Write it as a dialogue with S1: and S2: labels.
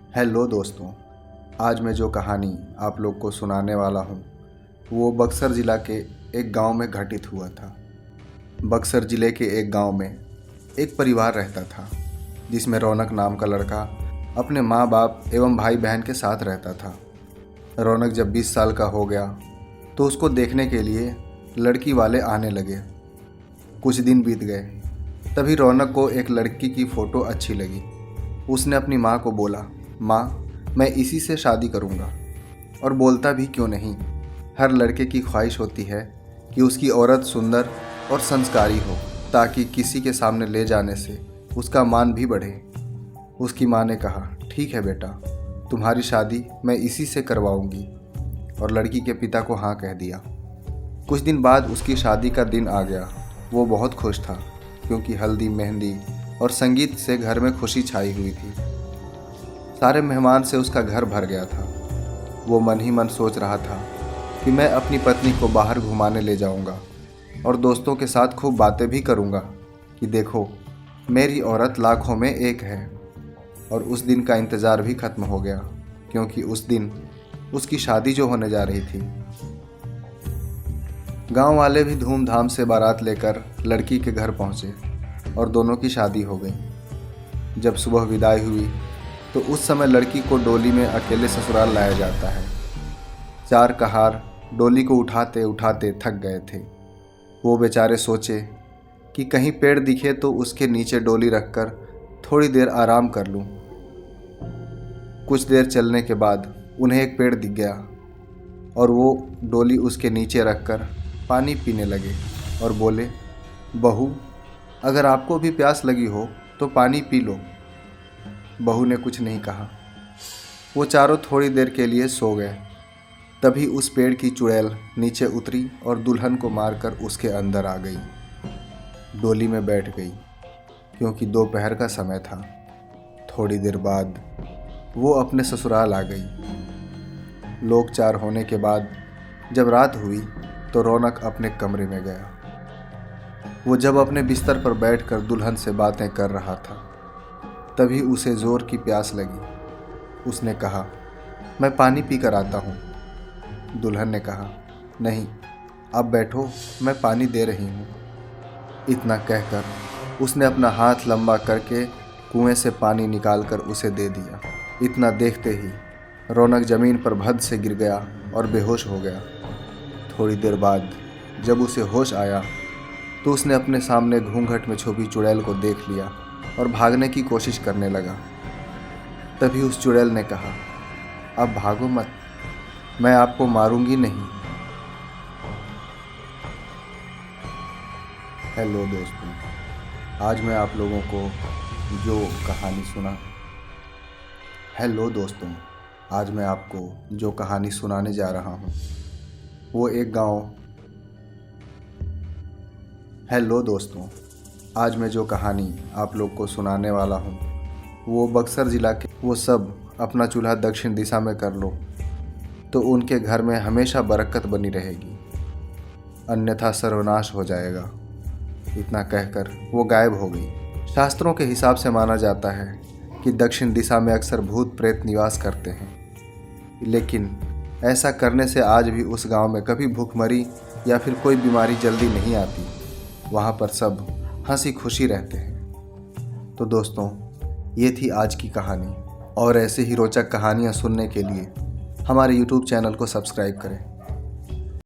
S1: Hello दोस्तों। आज मैं जो कहानी आप लोग को सुनाने वाला हूँ वो बक्सर ज़िला के एक गांव में घटित हुआ था। बक्सर ज़िले के एक गांव में एक परिवार रहता था जिसमें रौनक नाम का लड़का अपने माँ बाप एवं भाई बहन के साथ रहता था। रौनक जब 20 साल का हो गया तो उसको देखने के लिए लड़की वाले आने लगे। कुछ दिन बीत गए, तभी रौनक को एक लड़की की फ़ोटो अच्छी लगी। उसने अपनी माँ को बोला, माँ, मैं इसी से शादी करूँगा। और बोलता भी क्यों नहीं, हर लड़के की ख्वाहिश होती है कि उसकी औरत सुंदर और संस्कारी हो ताकि किसी के सामने ले जाने से उसका मान भी बढ़े। उसकी माँ ने कहा, ठीक है बेटा, तुम्हारी शादी मैं इसी से करवाऊंगी। और लड़की के पिता को हाँ कह दिया। कुछ दिन बाद उसकी शादी का दिन आ गया। वो बहुत खुश था क्योंकि हल्दी, मेहंदी और संगीत से घर में खुशी छाई हुई थी। सारे मेहमान से उसका घर भर गया था। वो मन ही मन सोच रहा था कि मैं अपनी पत्नी को बाहर घुमाने ले जाऊंगा और दोस्तों के साथ खूब बातें भी करूंगा कि देखो, मेरी औरत लाखों में एक है। और उस दिन का इंतज़ार भी खत्म हो गया क्योंकि उस दिन उसकी शादी जो होने जा रही थी। गांव वाले भी धूमधाम से बारात लेकर लड़की के घर पहुंचे और दोनों की शादी हो गई। जब सुबह विदाई हुई तो उस समय लड़की को डोली में अकेले ससुराल लाया जाता है। चार कहार डोली को उठाते उठाते थक गए थे। वो बेचारे सोचे कि कहीं पेड़ दिखे तो उसके नीचे डोली रखकर थोड़ी देर आराम कर लूं। कुछ देर चलने के बाद उन्हें एक पेड़ दिख गया और वो डोली उसके नीचे रखकर पानी पीने लगे और बोले, बहू, अगर आपको भी प्यास लगी हो तो पानी पी लो। बहू ने कुछ नहीं कहा। वो चारों थोड़ी देर के लिए सो गए। तभी उस पेड़ की चुड़ैल नीचे उतरी और दुल्हन को मारकर उसके अंदर आ गई। डोली में बैठ गई क्योंकि दोपहर का समय था। थोड़ी देर बाद वो अपने ससुराल आ गई। लोग चार होने के बाद जब रात हुई तो रौनक अपने कमरे में गया। वो जब अपने बिस्तर पर बैठकर दुल्हन से बातें कर रहा था तभी उसे ज़ोर की प्यास लगी। उसने कहा, मैं पानी पी कर आता हूँ। दुल्हन ने कहा, नहीं, आप बैठो, मैं पानी दे रही हूँ। इतना कहकर उसने अपना हाथ लंबा करके कुएं से पानी निकालकर उसे दे दिया। इतना देखते ही रौनक ज़मीन पर भद्द से गिर गया और बेहोश हो गया। थोड़ी देर बाद जब उसे होश आया तो उसने अपने सामने घूंघट में छुपी चुड़ैल को देख लिया और भागने की कोशिश करने लगा। तभी उस चुड़ैल ने कहा, अब भागो मत, मैं आपको मारूंगी नहीं। हेलो दोस्तों, आज मैं आप लोगों को जो कहानी सुना हेलो दोस्तों आज मैं आपको जो कहानी सुनाने जा रहा हूँ वो एक गांव हेलो दोस्तों आज मैं जो कहानी आप लोग को सुनाने वाला हूँ वो बक्सर ज़िला के वो सब अपना चूल्हा दक्षिण दिशा में कर लो तो उनके घर में हमेशा बरकत बनी रहेगी, अन्यथा सर्वनाश हो जाएगा। इतना कहकर वो गायब हो गई। शास्त्रों के हिसाब से माना जाता है कि दक्षिण दिशा में अक्सर भूत प्रेत निवास करते हैं, लेकिन ऐसा करने से आज भी उस गांव में कभी भूखमरी या फिर कोई बीमारी जल्दी नहीं आती। वहाँ पर सब हंसी खुशी रहते हैं। तो दोस्तों, ये थी आज की कहानी और ऐसे ही रोचक कहानियाँ सुनने के लिए हमारे YouTube चैनल को सब्सक्राइब करें।